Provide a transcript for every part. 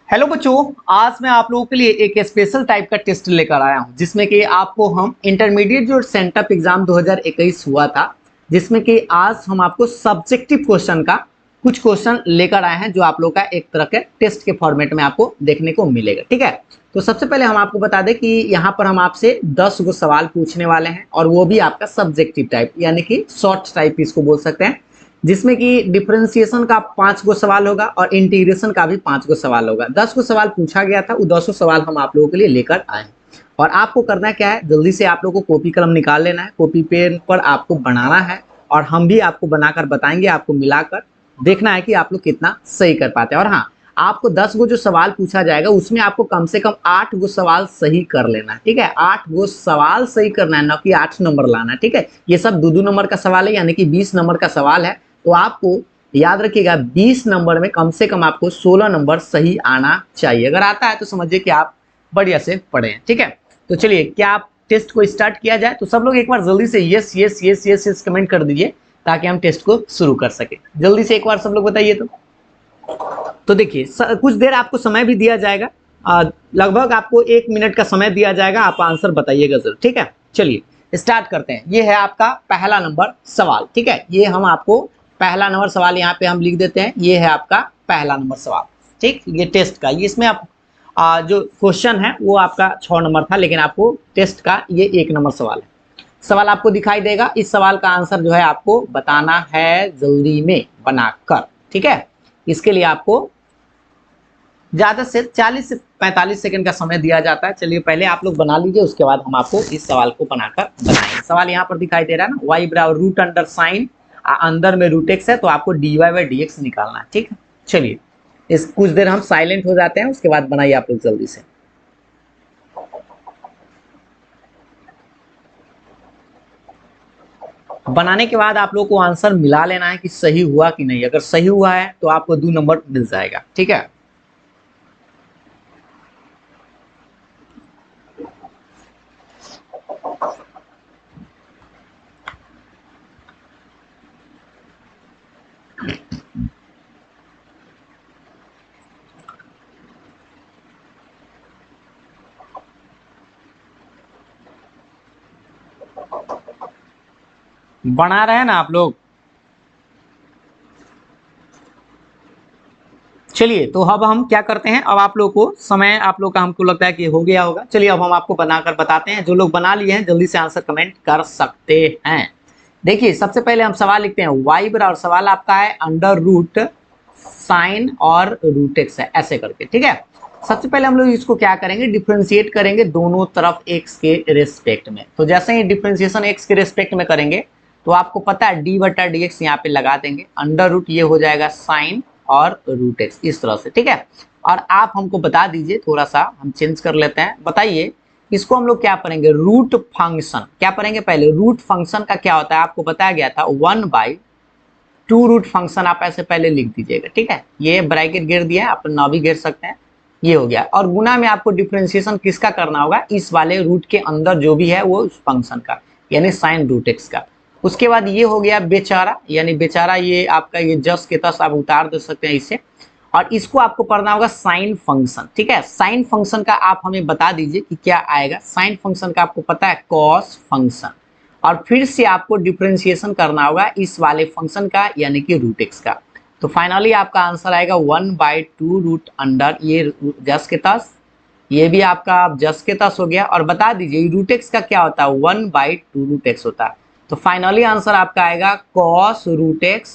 Hello बच्चों, आज मैं आप लोगों के लिए एक स्पेशल टाइप का टेस्ट लेकर आया हूं जिसमें कि आपको हम इंटरमीडिएट जो सेंटअप एग्जाम 2021 हुआ था, जिसमें कि आज हम आपको सब्जेक्टिव क्वेश्चन का कुछ क्वेश्चन लेकर आए हैं जो आप लोग का एक तरह के टेस्ट के फॉर्मेट में आपको देखने को मिलेगा। ठीक है, तो सबसे पहले हम आपको बता दें कि यहाँ पर हम आपसे 10 गो सवाल पूछने वाले हैं और वो भी आपका सब्जेक्टिव टाइप यानी कि शॉर्ट टाइप इसको बोल सकते हैं, जिसमें कि डिफरेंशिएशन का 5 गो सवाल होगा और इंटीग्रेशन का भी 5 गो सवाल होगा। 10 गो सवाल पूछा गया था, वो 10 सवाल हम आप लोगों के लिए लेकर आए हैं। और आपको करना क्या है, जल्दी से आप लोगों को कॉपी कलम निकाल लेना है, कॉपी पेन पर आपको बनाना है और हम भी आपको बनाकर बताएंगे, आपको मिलाकर देखना है कि आप लोग कितना सही कर पाते हैं। और हाँ, आपको 10 गो जो सवाल पूछा जाएगा उसमें आपको कम से कम 8 गो सवाल सही कर लेना है। ठीक है, 8 गो सवाल सही करना है, ना कि 8 नंबर लाना है। ठीक है, ये सब 2-2 नंबर का सवाल है, यानी कि 20 नंबर का सवाल है। तो आपको याद रखिएगा 20 नंबर में कम से कम आपको 16 नंबर सही आना चाहिए। अगर आता है तो समझिए कि आप बढ़िया से पढ़े हैं। ठीक है, तो चलिए क्या आप टेस्ट को स्टार्ट किया जाए। तो सब लोग एक बार जल्दी से yes yes yes yes yes comment कर दीजिए ताकि हम टेस्ट को शुरू कर सके। जल्दी से एक बार सब लोग बताइए। तो देखिए कुछ देर आपको समय भी दिया जाएगा, लगभग आपको 1 मिनट का समय दिया जाएगा, आप आंसर बताइएगा जरूर। ठीक है, चलिए स्टार्ट करते हैं। ये है आपका पहला नंबर सवाल। ठीक है, ये हम आपको पहला नंबर सवाल यहाँ पे हम लिख देते हैं, ये है आपका पहला नंबर सवाल। ठीक, ये टेस्ट का, इसमें आप जो क्वेश्चन है वो आपका 6 नंबर था, लेकिन आपको टेस्ट का ये 1 नंबर सवाल है। सवाल आपको दिखाई देगा, इस सवाल का आंसर जो है आपको बताना है जल्दी में बनाकर। ठीक है, इसके लिए आपको ज्यादा से 40 से 45 सेकंड का समय दिया जाता है। चलिए पहले आप लोग बना लीजिए, उसके बाद हम आपको इस सवाल को बनाकर बताएंगे। सवाल यहाँ पर दिखाई दे रहा है ना, वाई बराबर रूट अंडर साइन, अंदर में रूट एक्स है, तो आपको dy बाई डी एक्स निकालना है। ठीक है, चलिए इस कुछ देर हम साइलेंट हो जाते हैं, उसके बाद बनाइए आप लोग जल्दी से। बनाने के बाद आप लोग को आंसर मिला लेना है कि सही हुआ कि नहीं। अगर सही हुआ है तो आपको 2 नंबर मिल जाएगा। ठीक है, बना रहे हैं ना आप लोग। चलिए तो अब हम क्या करते हैं, अब आप लोग को समय आप लोग का हमको लगता है कि हो गया होगा। चलिए अब हम आपको बनाकर बताते हैं। जो लोग बना लिए हैं जल्दी से आंसर कमेंट कर सकते हैं। देखिए सबसे पहले हम सवाल लिखते हैं, वाई बराबर सवाल आपका है अंडर रूट साइन और रूट एक्स है, ऐसे करके। ठीक है, सबसे पहले हम लोग इसको क्या करेंगे, डिफ्रेंशिएट करेंगे दोनों तरफ एक्स के रेस्पेक्ट में। तो जैसे ही डिफ्रेंशिएशन एक्स के रेस्पेक्ट में करेंगे तो आपको पता है डी बटा डी एक्स यहाँ पे लगा देंगे, अंडर रूट ये हो जाएगा साइन और रूट एक्स, इस तरह से। ठीक है, और आप हमको बता दीजिए, थोड़ा सा हम चेंज कर लेते हैं, बताइए इसको हम लोग क्या करेंगे, रूट फंक्शन क्या करेंगे। पहले रूट फंक्शन का क्या होता है आपको बताया गया था, 1/2 रूट फंक्शन आप ऐसे पहले लिख दीजिएगा। ठीक है, ये ब्रैकेट घेर दिया है, आप ना भी घेर सकते हैं, ये हो गया। और गुना में आपको डिफरेंशिएशन किसका करना होगा, इस वाले रूट के अंदर जो भी है वो उस फंक्शन का, यानी साइन रूट एक्स का। उसके बाद ये हो गया बेचारा, यानी बेचारा ये आपका ये जस के तस आप उतार दे सकते हैं इसे, और इसको आपको पढ़ना होगा साइन फंक्शन। ठीक है, साइन फंक्शन का आप हमें बता दीजिए कि क्या आएगा। साइन फंक्शन का आपको पता है कॉस फंक्शन, और फिर से आपको डिफरेंशिएशन करना होगा इस वाले फंक्शन का, यानी कि रूट एक्स का। तो फाइनली आपका आंसर आएगा 1/2 रूट अंडर ये जस के तस, ये भी आपका आप जस के तस हो गया। और बता दीजिए रूट एक्स का क्या होता है, 1/2 रूट एक्स होता है। तो फाइनली आंसर आपका आएगा कॉस रूट एक्स,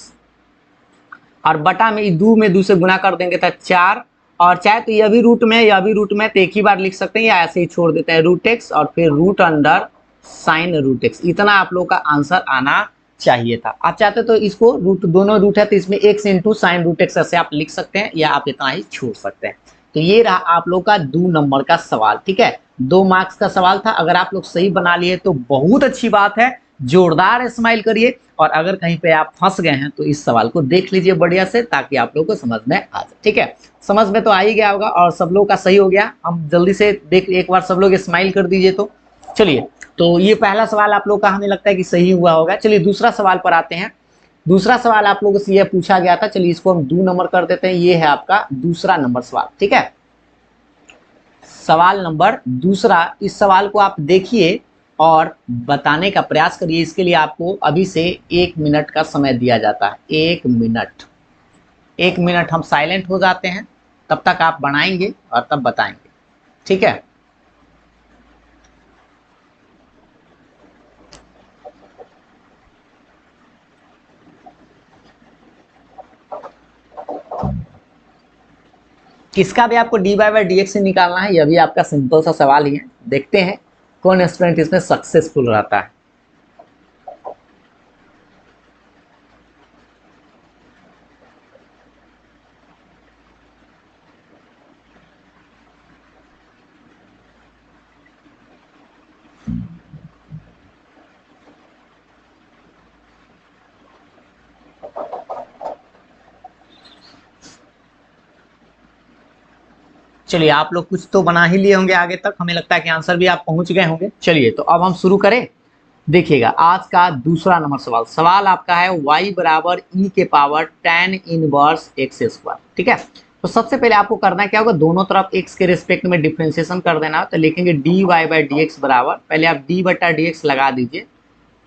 और बटा में दो से गुना कर देंगे तो 4, और चाहे तो यह भी रूट में यह भी रूट में, तो एक ही बार लिख सकते हैं या ऐसे ही छोड़ देते हैं, रूट एक्स और फिर root under sign root x. इतना आप लोग का आंसर आना चाहिए था। आप चाहते तो इसको रूट, दोनों रूट है तो इसमें x into sine root x ऐसे आप लिख सकते हैं, या आप इतना ही छोड़ सकते हैं। तो ये रहा आप लोग का 2 नंबर का सवाल। ठीक है, 2 मार्क्स का सवाल था। अगर आप लोग सही बना लिए तो बहुत अच्छी बात है, जोरदार स्माइल करिए। और अगर कहीं पे आप फंस गए हैं तो इस सवाल को देख लीजिए बढ़िया से, ताकि आप लोग को समझ में आ जाए। ठीक है, समझ में तो आ ही गया होगा और सब लोग का सही हो गया। हम जल्दी से देख, एक बार सब लोग स्माइल कर दीजिए। तो चलिए, तो ये पहला सवाल आप लोग का हमें लगता है कि सही हुआ होगा। चलिए दूसरा सवाल पर आते हैं। दूसरा सवाल आप लोगों से यह पूछा गया था, चलिए इसको हम 2 नंबर कर देते हैं। ये है आपका दूसरा नंबर सवाल। ठीक है, सवाल नंबर दूसरा, इस सवाल को आप देखिए और बताने का प्रयास करिए। इसके लिए आपको अभी से 1 मिनट का समय दिया जाता है। 1 मिनट, 1 मिनट हम साइलेंट हो जाते हैं, तब तक आप बनाएंगे और तब बताएंगे, ठीक है। किसका भी आपको dy बाई डी एक्स निकालना है, यह भी आपका सिंपल सा सवाल ही है। देखते हैं कौन स्टूडेंट इसमें सक्सेसफुल रहता है। चलिए, आप लोग कुछ तो बना ही लिए होंगे आगे तक, हमें लगता है कि आंसर भी आप पहुंच गए होंगे। चलिए, तो अब हम शुरू करें। देखिएगा, आज का दूसरा नंबर सवाल, सवाल आपका है y बराबर e के power tan inverse x square, ठीक है। तो सबसे पहले आपको करना क्या होगा, दोनों तरफ x के रिस्पेक्ट में डिफ्रेंसिएशन कर देना। तो लिखेंगे dy बाई डी एक्स बराबर, पहले आप d बटा डी एक्स लगा दीजिए,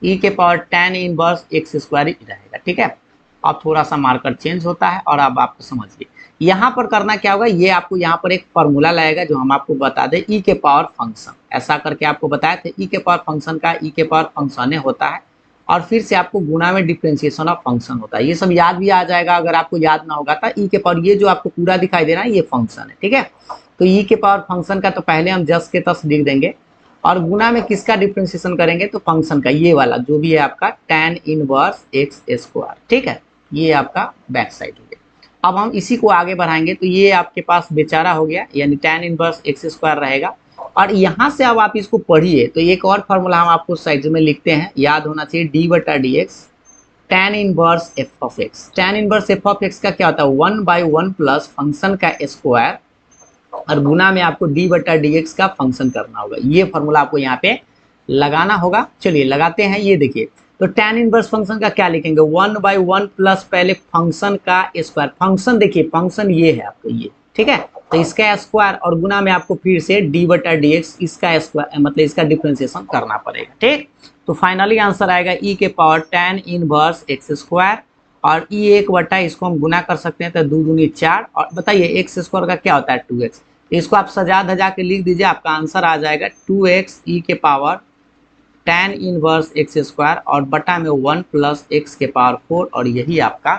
e के power tan inverse x square रहेगा, ठीक है। अब थोड़ा सा मार्कर चेंज होता है और अब आपको समझिए यहाँ पर करना क्या होगा। ये आपको यहाँ पर एक फॉर्मूला लगेगा जो हम आपको बता दें, ई के पावर फंक्शन, ऐसा करके आपको बताया था। ई के पावर फंक्शन का ई के पावर फंक्शन होता है और फिर से आपको गुणा में डिफ्रेंशिएशन ऑफ फंक्शन होता है। ये सब याद भी आ जाएगा, अगर आपको याद ना होगा तो ई के पावर, ये जो आपको पूरा दिखाई दे रहा है ये फंक्शन है, ठीक है। तो ई के पावर फंक्शन का तो पहले हम जस के तस लिख देंगे और गुना में किसका डिफ्रेंशिएशन करेंगे, तो फंक्शन का, ये वाला जो भी है आपका tan इनवर्स एक्स स्क्वायर, ठीक है। ये आपका बैक साइड हो गया। अब हम इसी को आगे बढ़ाएंगे तो ये आपके पास बेचारा हो गया, यानी tan इनवर्स एक्स स्क्वायर रहेगा। और यहाँ से अब आप इसको पढ़िए तो एक और फॉर्मूला हम आपको साइड में लिखते हैं, याद होना चाहिए, डी बटा D x tan inverse F of x. tan inverse F of x का क्या होता है, 1/1 प्लस फंक्शन का स्क्वायर और गुना में आपको डी बटा डी एक्स का फंक्शन करना होगा। ये फॉर्मूला आपको यहाँ पे लगाना होगा। चलिए लगाते हैं। ये देखिए, तो tan इनवर्स फंक्शन का क्या लिखेंगे, 1/1 प्लस पहले फंक्शन का स्क्वायर। फंक्शन देखिए, फंक्शन ये है आपको, ये, ठीक है। तो इसका स्क्वायर और गुना में आपको फिर से डी बटा डी एक्स, इसका स्क्वायर मतलब इसका डिफ्रेंशिएशन करना पड़ेगा, ठीक। तो फाइनली आंसर आएगा ई के power tan inverse x square और ई एक बटा, इसको हम गुना कर सकते हैं तो 2 दूनी 4। और बताइए एक्स स्क्वायर का क्या होता है, 2x। इसको आप सजा धजा के लिख दीजिए, आपका आंसर आ जाएगा 2x ई के power tan inverse x square और बटा में 1 प्लस एक्स के पावर 4, और यही आपका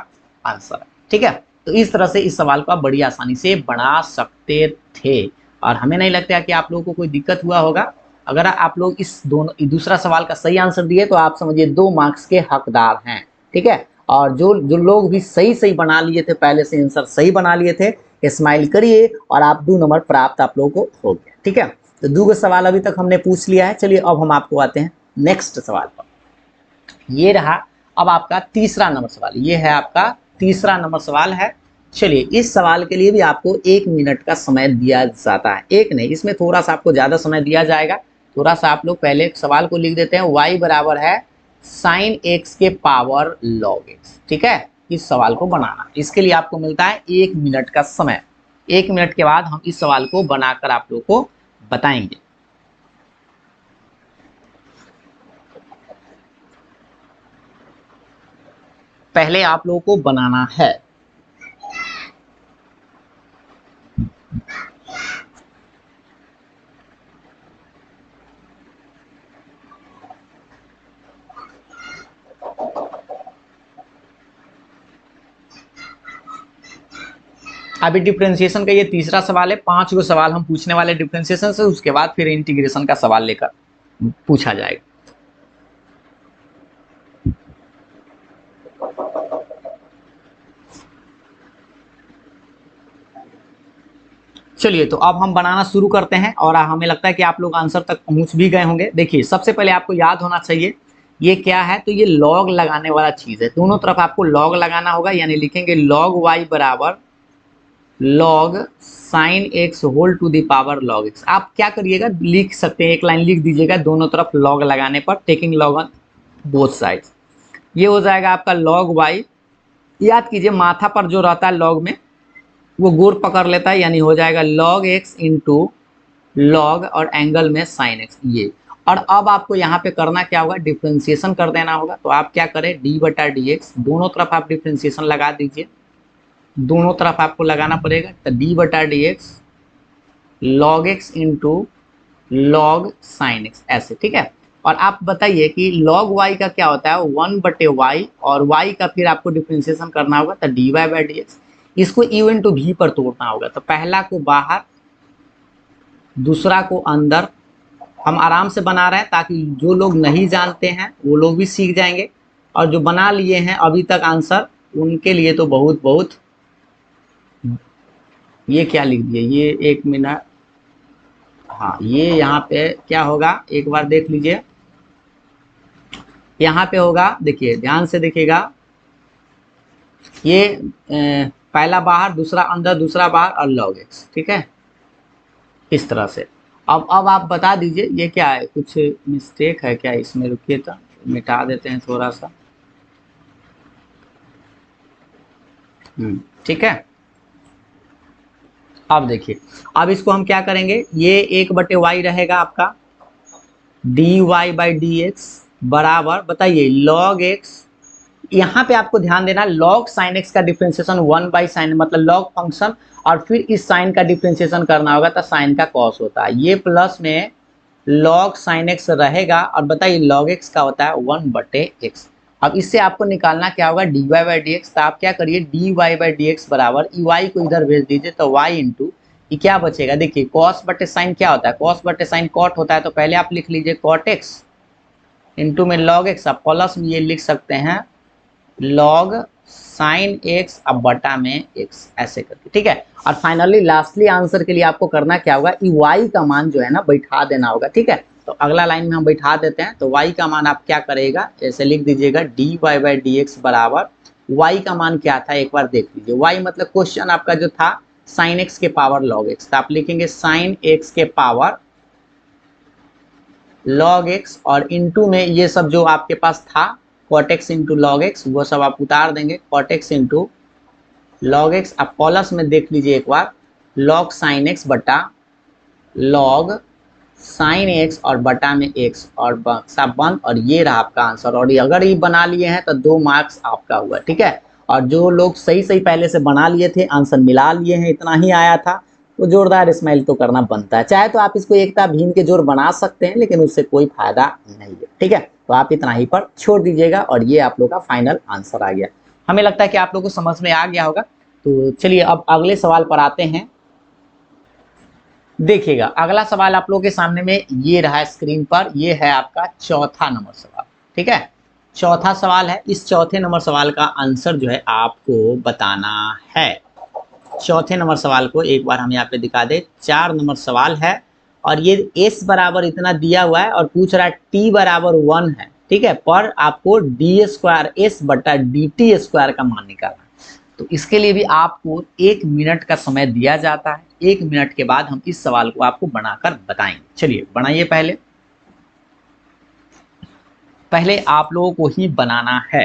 आंसर है, ठीक है। तो इस तरह से इस सवाल को आप बड़ी आसानी से बना सकते थे और हमें नहीं लगता कि आप लोगों को कोई दिक्कत हुआ होगा। अगर आप लोग इस दूसरा सवाल का सही आंसर दिए तो आप समझिए 2 मार्क्स के हकदार हैं, ठीक है। और जो लोग भी सही बना लिए थे, पहले से आंसर सही बना लिए थे, स्माइल करिए और आप 2 नंबर प्राप्त आप लोगों को हो गया, ठीक है। तो 2 सवाल अभी तक हमने पूछ लिया है। चलिए अब हम आपको आते हैं नेक्स्ट सवाल पर। ये रहा अब आपका तीसरा नंबर सवाल, ये है आपका तीसरा नंबर सवाल है। चलिए, इस सवाल के लिए भी आपको 1 मिनट का समय दिया जाता है, एक नहीं, इसमें थोड़ा सा आपको ज़्यादा समय दिया जाएगा। थोड़ा सा आप लोग पहले सवाल को लिख देते हैं, y बराबर है साइन एक्स के पावर लॉग एक्स, ठीक है। इस सवाल को बनाना, इसके लिए आपको मिलता है 1 मिनट का समय। 1 मिनट के बाद हम इस सवाल को बनाकर आप लोग को बताएंगे। पहले आप लोगों को बनाना है। अभी डिफरेंशिएशन का ये तीसरा सवाल है। 5 गो सवाल हम पूछने वाले डिफरेंशिएशन से, उसके बाद फिर इंटीग्रेशन का सवाल लेकर पूछा जाएगा। चलिए, तो अब हम बनाना शुरू करते हैं और हमें लगता है कि आप लोग आंसर तक पहुंच भी गए होंगे। देखिए, सबसे पहले आपको याद होना चाहिए ये क्या है, तो ये लॉग लगाने वाला चीज है। दोनों तरफ आपको लॉग लगाना होगा, यानी लिखेंगे लॉग y बराबर log sine x whole to the power log x. आप क्या करिएगा, लिख सकते हैं, एक लाइन लिख दीजिएगा दोनों तरफ लॉग लगाने पर, taking log on both sides. ये हो जाएगा आपका लॉग y। याद कीजिए, माथा पर जो रहता है लॉग में वो गोर पकड़ लेता है, यानी हो जाएगा लॉग एक्स इंटू लॉग और एंगल में साइन एक्स ये। और अब आपको यहाँ पे करना क्या होगा, डिफ्रेंसिएशन कर देना होगा। तो आप क्या करें, डी बटा डी एक्स, दोनों तरफ आप डिफ्रेंसिएशन लगा दीजिए, दोनों तरफ आपको लगाना पड़ेगा। तो डी बटा D x log x into log sine x ऐसे, ठीक है। और आप बताइए कि लॉग वाई का क्या होता है, 1/y, और y का फिर आपको डिफ्रेंसिएशन करना होगा तो dy बाई डी एक्स। इसको u इंटू भी पर तोड़ना होगा। तो पहला को बाहर, दूसरा को अंदर। हम आराम से बना रहे हैं ताकि जो लोग नहीं जानते हैं वो लोग भी सीख जाएंगे, और जो बना लिए हैं अभी तक आंसर, उनके लिए तो बहुत बहुत। ये क्या लिख दिए, ये 1 मिनट, हाँ ये यहाँ पे क्या होगा एक बार देख लीजिए। यहाँ पे होगा, देखिए ध्यान से देखिएगा, ये पहला बाहर, दूसरा अंदर, दूसरा बाहर और लॉग एक्स, ठीक है, इस तरह से। अब आप बता दीजिए ये क्या है, कुछ मिस्टेक है क्या इसमें, रुकिए तो मिटा देते हैं थोड़ा सा। ठीक है। अब देखिए, अब इसको हम क्या करेंगे, ये 1/y रहेगा आपका, dy बाई डी एक्स बराबर, बताइए लॉग एक्स। यहाँ पे आपको ध्यान देना, लॉग साइन एक्स का डिफ्रेंसिएशन 1/sin, मतलब लॉग फंक्शन, और फिर इस साइन का डिफ्रेंसिएशन करना होगा तो साइन का कॉस होता है। ये प्लस में लॉग साइन एक्स रहेगा, और बताइए लॉग एक्स का होता है 1/x। अब इससे आपको निकालना क्या होगा, dy बाई डी एक्स। तो आप क्या करिए, dy बाई डी एक्स बराबर y को इधर भेज दीजिए, तो y इंटू ये क्या बचेगा, देखिए कॉस बटे साइन क्या होता है, कॉस बटे साइन कॉट होता है। तो पहले आप लिख लीजिए कॉट एक्स इंटू में लॉग एक्स, आप प्लस में ये लिख सकते हैं लॉग साइन एक्स अब बटा में एक्स ऐसे करके, ठीक है। और फाइनली लास्टली आंसर के लिए आपको करना क्या होगा, ई वाई का मान जो है ना बैठा देना होगा, ठीक है। तो अगला लाइन में हम बैठा देते हैं। तो y का मान आप क्या करेगा, ऐसे लिख दीजिएगा dy बाई डी एक्स बराबर, y का मान क्या था एक बार देख लीजिए। y मतलब क्वेश्चन आपका जो था साइन एक्स के पावर लॉग एक्स, तो आप लिखेंगे साइन एक्स के पावर लॉग एक्स, और इंटू में ये सब जो आपके पास था cot x into log x, वो सब आप उतार देंगे, cot x into log x. आप प्लस में देख लीजिए एक बार, लॉग साइन एक्स बटा लॉग साइन एक्स और बटा में एक्स, और सब बंद, और ये रहा आपका आंसर। और अगर ये बना लिए हैं तो 2 मार्क्स आपका हुआ, ठीक है। और जो लोग सही पहले से बना लिए थे, आंसर मिला लिए हैं, इतना ही आया था, तो जोरदार स्माइल तो करना बनता है। चाहे तो आप इसको एकता भीम के जोर बना सकते हैं, लेकिन उससे कोई फायदा नहीं है, ठीक है। तो आप इतना ही पर छोड़ दीजिएगा, और ये आप लोग का फाइनल आंसर आ गया। हमें लगता है कि आप लोग को समझ में आ गया होगा। तो चलिए अब अगले सवाल पर आते हैं। देखिएगा अगला सवाल आप लोगों के सामने में ये रहा स्क्रीन पर, ये है आपका चौथा नंबर सवाल, ठीक है। चौथा सवाल है, इस चौथे नंबर सवाल का आंसर जो है आपको बताना है। चौथे नंबर सवाल को एक बार हम यहाँ पे दिखा दे, 4 नंबर सवाल है, और ये s बराबर इतना दिया हुआ है, और पूछ रहा है t बराबर 1 है, ठीक है, पर आपको डी स्क्वायर s बटा डी टी स्क्वायर का मान निकालना। तो इसके लिए भी आपको 1 मिनट का समय दिया जाता है। 1 मिनट के बाद हम इस सवाल को आपको बनाकर बताएंगे। चलिए बनाइए। पहले आप लोगों को ही बनाना है।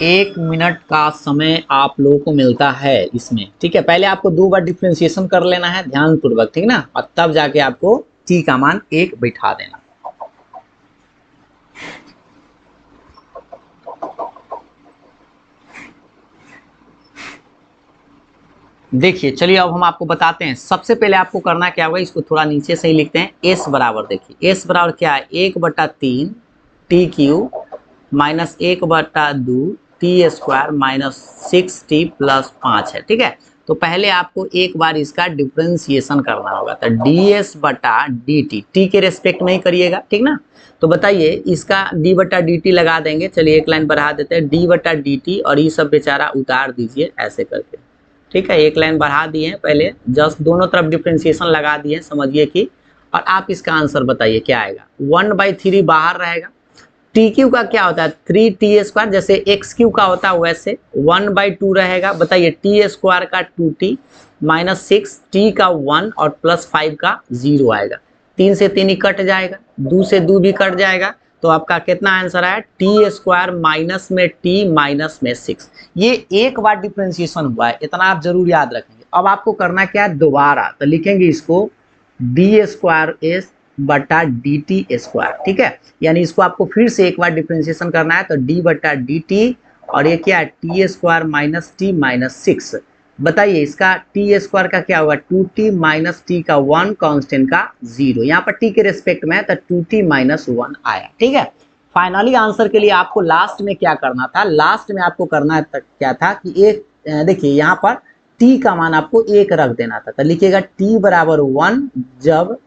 एक मिनट का समय आप लोगों को मिलता है इसमें, ठीक है। पहले आपको 2 बार डिफ्रेंशिएशन कर लेना है ध्यान पूर्वक, ठीक ना, और तब जाके आपको t का मान 1 बैठा देना। देखिए चलिए अब हम आपको बताते हैं। सबसे पहले आपको करना क्या होगा, इसको थोड़ा नीचे से ही लिखते हैं। s बराबर, देखिए s बराबर क्या है, 1/3 T Q minus 1/2 T square minus 6t plus 5 है, ठीक है। तो पहले आपको एक बार इसका डिफ्रेंसिएशन करना होगा। तो ds बटा डी टी के रेस्पेक्ट में ही करिएगा, ठीक ना। तो बताइए इसका d बटा डी टी लगा देंगे। चलिए एक लाइन बढ़ा देते हैं, d बटा डी टी, और ये सब बेचारा उतार दीजिए ऐसे करके, ठीक है। एक लाइन बढ़ा दिए पहले, जस्ट दोनों तरफ डिफ्रेंसिएशन लगा दिए, समझिए कि। और आप इसका आंसर बताइए क्या आएगा। 1/3 बाहर रहेगा, टी क्यू का क्या होता है 3t², जैसे एक्स क्यू का होता है वैसे 1/2 रहेगा। बताइए t² का 2t माइनस 6, t का 1 और प्लस 5 का 0 आएगा। 3 से 3 ही कट जाएगा, 2 से 2 भी कट जाएगा, तो आपका कितना आंसर है t² माइनस में t माइनस में 6। ये एक बार डिफ्रेंशिएशन हुआ है, इतना आप जरूर याद रखेंगे। अब आपको करना क्या है, दोबारा तो लिखेंगे इसको d² बटा dt², ठीक है। यानी इसको आपको फिर से एक बार डिफ्रेंशिएशन करना है, तो d बटा dt और ये क्या है t² माइनस t माइनस 6। बताइए इसका t² का क्या होगा 2t माइनस t का 1 कांस्टेंट का 0, यहाँ पर t के रेस्पेक्ट में है तो 2t माइनस 1 आया, ठीक है। फाइनली आंसर के लिए आपको लास्ट में क्या करना था, लास्ट में आपको करना क्या था कि एक देखिए यहाँ पर t का मान आपको 1 रख देना था, तो लिखिएगा t बराबर 1 जब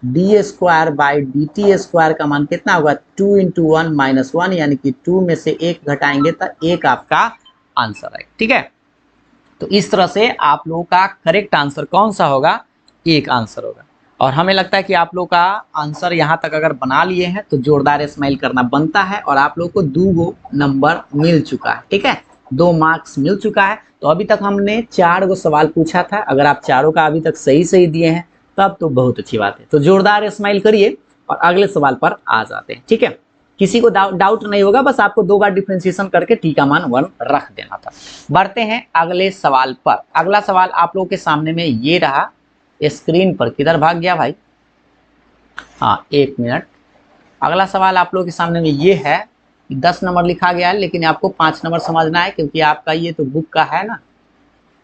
d² बाई dt² का मान कितना होगा 2 इंटू 1 माइनस 1, यानी कि 2 में से 1 घटाएंगे तो 1 आपका आंसर है, ठीक है। तो इस तरह से आप लोगों का करेक्ट आंसर कौन सा होगा, 1 आंसर होगा। और हमें लगता है कि आप लोग का आंसर यहाँ तक अगर बना लिए हैं तो जोरदार स्माइल करना बनता है, और आप लोग को 2 नंबर मिल चुका है, ठीक है, 2 मार्क्स मिल चुका है। तो अभी तक हमने 4 सवाल पूछा था, अगर आप चारों का अभी तक सही दिए हैं तब तो बहुत अच्छी बात है। तो जोरदार स्माइल करिए और अगले सवाल पर आ जाते हैं, ठीक है। किसी को डाउट नहीं होगा, बस आपको 2 बार डिफरेंशिएशन करके t का मान 1 रख देना था। बढ़ते हैं अगले सवाल पर। अगला सवाल आप लोगों के सामने में ये रहा स्क्रीन पर, किधर भाग गया भाई, हाँ 1 मिनट। अगला सवाल आप लोगों के सामने में ये है, 10 नंबर लिखा गया है लेकिन आपको 5 नंबर समझना है, क्योंकि आपका ये तो बुक का है ना।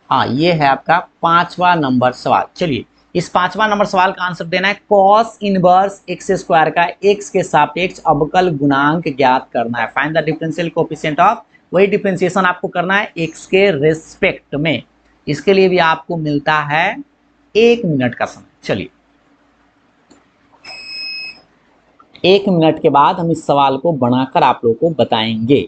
हाँ ये है आपका 5वां नंबर सवाल। चलिए इस 5वां नंबर सवाल का आंसर देना है, कॉस इनवर्स x² का x के सापेक्ष अवकल गुणांक ज्ञात करना है। Find the differential coefficient of, वही डिफरेंशिएशन आपको करना है x के रेस्पेक्ट में। इसके लिए भी आपको मिलता है 1 मिनट का समय। चलिए 1 मिनट के बाद हम इस सवाल को बनाकर आप लोगों को बताएंगे।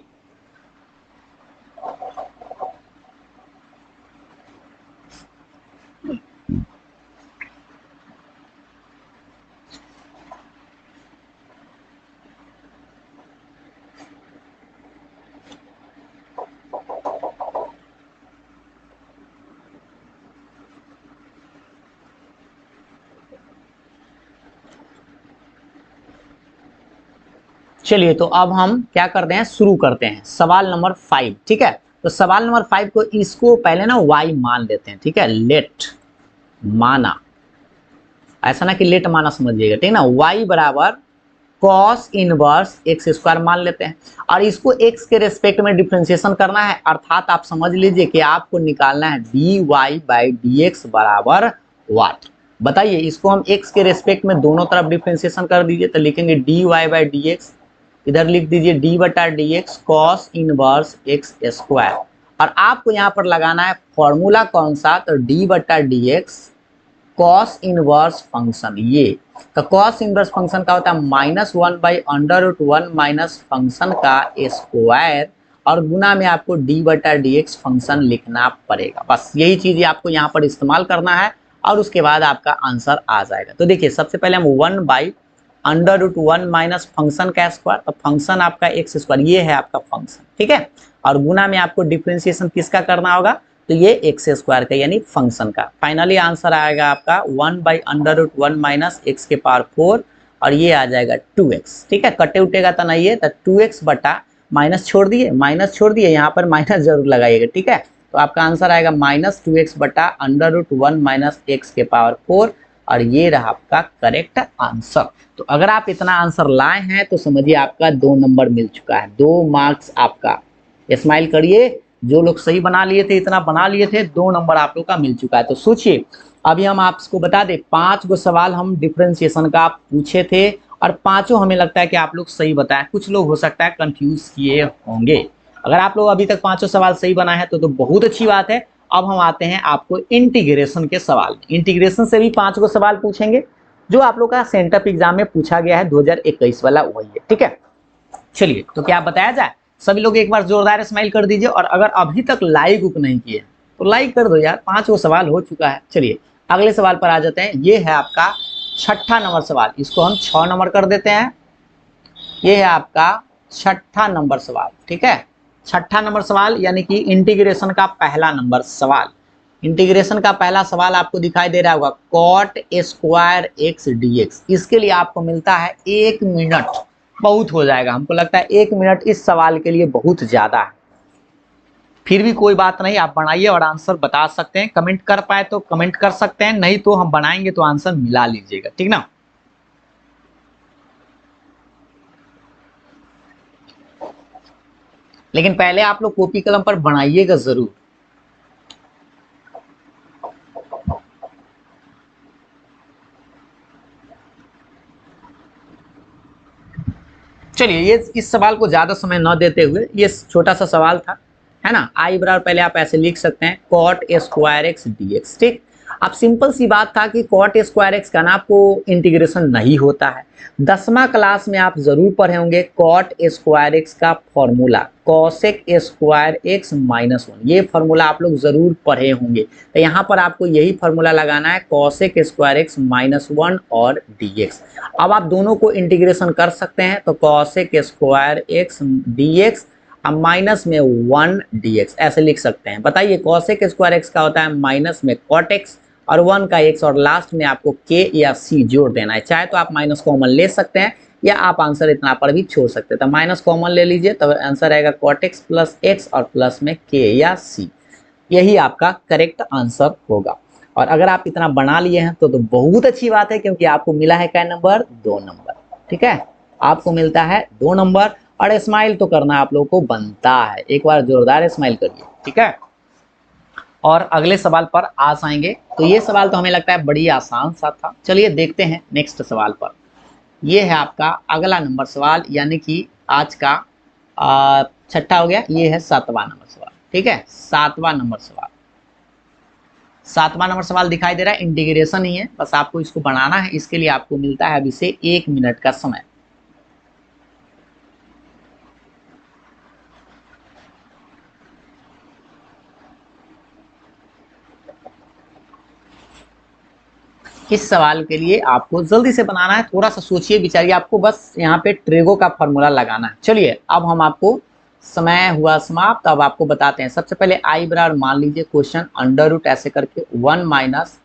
चलिए तो अब हम क्या करते हैं, शुरू करते हैं सवाल नंबर 5, ठीक है। तो सवाल नंबर 5 को इसको पहले ना y मान लेते हैं, ठीक है, लेट माना, ऐसा ना कि लेट माना समझिएगा, ठीक है ना। y बराबर कॉस इनवर्स x² मान लेते हैं, और इसको x के रेस्पेक्ट में डिफरेंशिएशन करना है, अर्थात आप समझ लीजिए कि आपको निकालना है dy बाई dx बराबर व्हाट। बताइए इसको हम x के रेस्पेक्ट में दोनों तरफ डिफरेंशिएशन कर दीजिए, तो लिखेंगे dy बाई dx, इधर लिख दीजिए d बटा dx कॉस इनवर्स x², और आपको यहाँ पर लगाना है फॉर्मूला कौन सा, तो d बटा dx कॉस इनवर्स फंक्शन। ये तो कॉस इनवर्स फंक्शन का होता है -1 बाई √1 माइनस फंक्शन का स्क्वायर, और गुना में आपको d बटा dx फंक्शन लिखना पड़ेगा। बस यही चीज आपको यहाँ पर इस्तेमाल करना है, और उसके बाद आपका आंसर आ जाएगा। तो देखिए सबसे पहले हम 1 बाई √1 माइनस फंक्शन का स्क्वायर, तो फंक्शन आपका x², ये है आपका फंक्शन, ठीक है, और गुना में आपको डिफरेंशिएशन किसका करना होगा, तो ये x² का यानी फंक्शन का। फाइनली आंसर आएगा आपका 1 बाई √1 माइनस x के पावर 4, और ये आ जाएगा 2x, ठीक है, कटे उठेगा तो नहीं है, तो 2x बटा माइनस छोड़ दिए, यहाँ पर माइनस जरूर लगाइएगा, ठीक है। तो आपका आंसर आएगा -2x बटा √1 माइनस x के पावर 4, और ये रहा आपका करेक्ट आंसर। तो अगर आप इतना आंसर लाए हैं तो समझिए आपका 2 नंबर मिल चुका है, 2 मार्क्स आपका। स्माइल करिए, जो लोग सही बना लिए थे, इतना बना लिए थे, 2 नंबर आप लोग का मिल चुका है। तो सोचिए अभी हम आपको बता दें 5 सवाल हम डिफरेंशिएशन का पूछे थे, और 5 हमें लगता है कि आप लोग सही बताएं। कुछ लोग हो सकता है कंफ्यूज किए होंगे। अगर आप लोग अभी तक 5 सवाल सही बनाए हैं तो बहुत अच्छी बात है। अब हम आते हैं आपको इंटीग्रेशन के सवाल। इंटीग्रेशन से भी 5 सवाल पूछेंगे, जो आप लोग का सेंटअप एग्जाम में पूछा गया है 2021 वाला, वही है, ठीक है। चलिए तो क्या बताया जाए, सभी लोग एक बार जोरदार स्माइल कर दीजिए, और अगर अभी तक लाइक बुक नहीं किए तो लाइक कर दो यार, 5 सवाल हो चुका है। चलिए अगले सवाल पर आ जाते हैं। ये है आपका 6ठा नंबर सवाल, इसको हम 6 नंबर कर देते हैं। ये है आपका छठा नंबर सवाल, ठीक है। छठा नंबर सवाल यानी कि इंटीग्रेशन का पहला नंबर सवाल। इंटीग्रेशन का पहला सवाल आपको दिखाई दे रहा होगा, कॉट स्क्वायर एक्स डीएक्स। इसके लिए आपको मिलता है 1 मिनट, बहुत हो जाएगा, हमको लगता है 1 मिनट इस सवाल के लिए बहुत ज्यादा है। फिर भी कोई बात नहीं, आप बनाइए और आंसर बता सकते हैं। कमेंट कर पाए तो कमेंट कर सकते हैं, नहीं तो हम बनाएंगे तो आंसर मिला लीजिएगा, ठीक ना। लेकिन पहले आप लोग कॉपी कलम पर बनाइएगा जरूर। चलिए, ये इस सवाल को ज्यादा समय न देते हुए, ये छोटा सा सवाल था, है ना। आई बराबर पहले आप ऐसे लिख सकते हैं, कॉट स्क्वायर एक्स डीएक्स, ठीक। अब सिंपल सी बात था कि कॉट स्क्वायर एक्स का ना आपको इंटीग्रेशन नहीं होता है। 10वां क्लास में आप जरूर पढ़े होंगे कॉट स्क्वायर एक्स का formula, cosec square x minus 1, ये फॉर्मूला आप लोग जरूर पढ़े होंगे। तो यहाँ पर आपको यही फॉर्मूला लगाना है, कॉसेक स्क्वायर एक्स माइनस 1 और डीएक्स। अब आप दोनों को इंटीग्रेशन कर सकते हैं, तो कॉसेक स्क्वायर एक्स डीएक्स अब माइनस में 1 डीएक्स ऐसे लिख सकते हैं। बताइए कॉसेक स्क्वायर एक्स का होता है माइनस में कॉट एक्स और 1 का एक्स, और लास्ट में आपको के या सी जोड़ देना है। चाहे तो आप माइनस कॉमन ले सकते हैं या आप आंसर इतना पर भी छोड़ सकते हैं। तो माइनस कॉमन ले लीजिए, तो आंसर आएगा कॉट एक्स प्लस एक्स और प्लस में के या सी। यही आपका करेक्ट आंसर होगा। और अगर आप इतना बना लिए हैं तो बहुत अच्छी बात है, क्योंकि आपको मिला है क्या नंबर, 2 नंबर, ठीक है। आपको मिलता है 2 नंबर। और स्माइल तो करना आप लोगों को बनता है, एक बार जोरदार स्माइल करिए, ठीक है। और अगले सवाल पर आ जाएंगे। तो ये सवाल तो हमें लगता है बड़ी आसान सा था। चलिए देखते हैं नेक्स्ट सवाल पर। ये है आपका अगला नंबर सवाल, यानी कि आज का छठा हो गया, ये है 7वां नंबर सवाल, ठीक है। 7वां नंबर सवाल, 7वां नंबर सवाल दिखाई दे रहा है, इंटीग्रेशन ही है, बस आपको इसको बनाना है। इसके लिए आपको मिलता है अभी से 1 मिनट का समय। इस सवाल के लिए आपको जल्दी से बनाना है, थोड़ा सा सोचिए विचारिए, आपको बस यहाँ पे ट्रेगो का फॉर्मूला लगाना है। चलिए अब हम आपको, समय हुआ समाप्त, अब आपको बताते हैं। सबसे पहले आई बराबर मान लीजिए क्वेश्चन अंडर रूट ऐसे करके 1 माइनस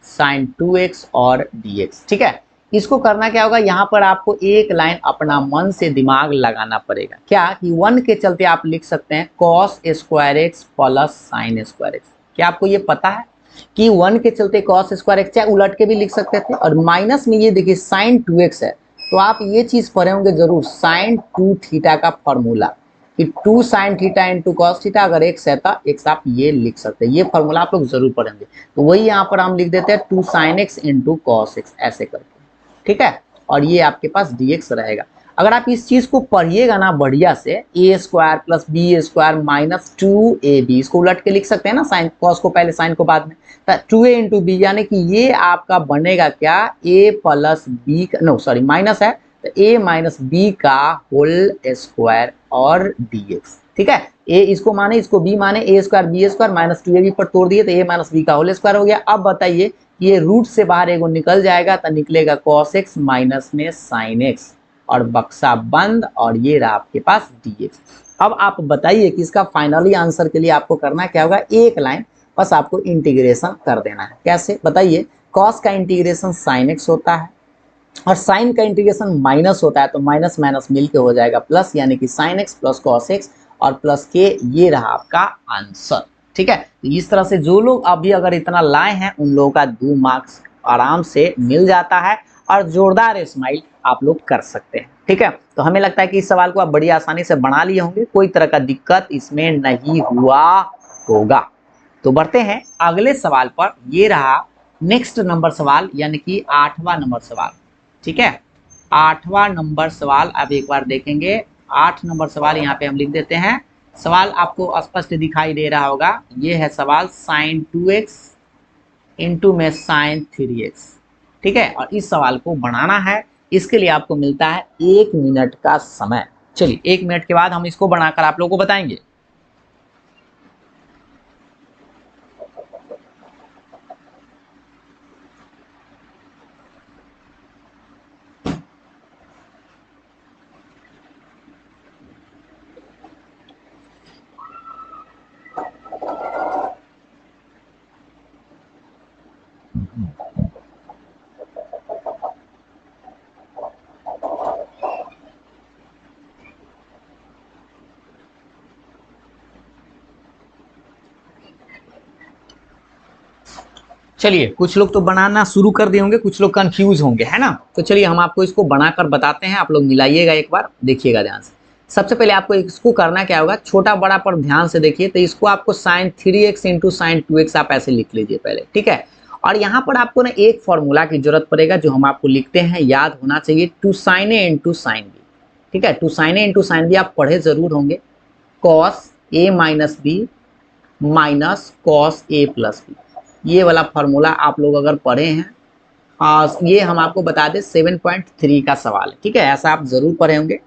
साइन 2x और dx, ठीक है। इसको करना क्या होगा, यहाँ पर आपको एक लाइन अपना मन से दिमाग लगाना पड़ेगा, क्या कि 1 के चलते आप लिख सकते हैं cos square x plus sine square x. क्या आपको ये पता है कि 1 के चलते कॉस स्क्वायर एक्स, चाहे उलट के भी लिख सकते थे। और माइनस में ये देखिए साइन 2x है, तो आप ये चीज पढ़े होंगे जरूर, साइन 2 थीटा का फॉर्मूला, कि 2 sine theta into cos theta, अगर एक्स है तो एक्स आप ये लिख सकते हैं। ये फॉर्मूला आप लोग जरूर पढ़ेंगे। तो वही यहाँ पर हम लिख देते हैं 2 sine x into cos x ऐसे करके, ठीक है। और ये आपके पास dx रहेगा। अगर आप इस चीज को पढ़िएगा ना बढ़िया से, a square plus b square minus 2ab, इसको उलट के लिख सकते हैं ना, साइन कॉस को पहले साइन को बाद में, तो 2a इंटू बी, यानी कि ये आपका बनेगा क्या, a plus b, no sorry minus है, तो a माइनस बी का होल स्क्वायर और dx, ठीक है। a इसको माने, इसको b माने, a square b square minus 2ab पर तोड़ दिए तो a माइनस बी का होल स्क्वायर हो गया। अब बताइए ये रूट से बाहर एगो निकल जाएगा, तो निकलेगा cos x माइनस में sin x और बक्सा बंद, और ये रहा आपके पास dx। अब आप बताइए कि इसका फाइनली आंसर के लिए आपको करना क्या होगा, एक लाइन बस आपको इंटीग्रेशन कर देना है। कैसे बताइए, cos का इंटीग्रेशन sin x होता है और साइन का इंटीग्रेशन माइनस होता है, तो माइनस माइनस मिलके हो जाएगा प्लस, यानी कि sine x plus cos x और प्लस के, ये रहा आपका आंसर, ठीक है। तो इस तरह से जो लोग अभी अगर इतना लाए हैं उन लोगों का 2 मार्क्स आराम से मिल जाता है, और जोरदार स्माइल आप लोग कर सकते हैं, ठीक है। तो हमें लगता है कि इस सवाल को आप बड़ी आसानी से बना लिए होंगे, कोई तरह का दिक्कत इसमें नहीं हुआ होगा। तो बढ़ते हैं अगले सवाल पर। ये रहा नेक्स्ट नंबर सवाल, यानी कि 8वां नंबर सवाल, ठीक है। 8वां नंबर सवाल अब एक बार देखेंगे। 8 नंबर सवाल यहाँ पे हम लिख देते हैं। सवाल आपको स्पष्ट दिखाई दे रहा होगा, ये है सवाल साइन 2x इंटू में साइन 3x, ठीक है। और इस सवाल को बनाना है, इसके लिए आपको मिलता है 1 मिनट का समय। चलिए 1 मिनट के बाद हम इसको बनाकर आप लोगों को बताएंगे। चलिए कुछ लोग तो बनाना शुरू कर दिए होंगे, कुछ लोग कंफ्यूज होंगे, है ना। तो चलिए हम आपको इसको बनाकर बताते हैं, आप लोग मिलाइएगा, एक बार देखिएगा ध्यान से। सबसे पहले आपको इसको करना क्या होगा, छोटा बड़ा पर ध्यान से देखिए। तो इसको आपको sin 3x into sine 2x आप ऐसे लिख लीजिए पहले, ठीक है। और यहाँ पर आपको ना एक फॉर्मूला की जरूरत पड़ेगा जो हम आपको लिखते हैं, याद होना चाहिए, 2sin a into sine B, ठीक है। 2sin a into sine B आप पढ़े जरूर होंगे, cos a minus b minus cos a plus b, ये वाला फॉर्मूला आप लोग अगर पढ़े हैं, ये हम आपको बता दें 7.3 का सवाल है, ठीक है। ऐसा आप जरूर पढ़े होंगे।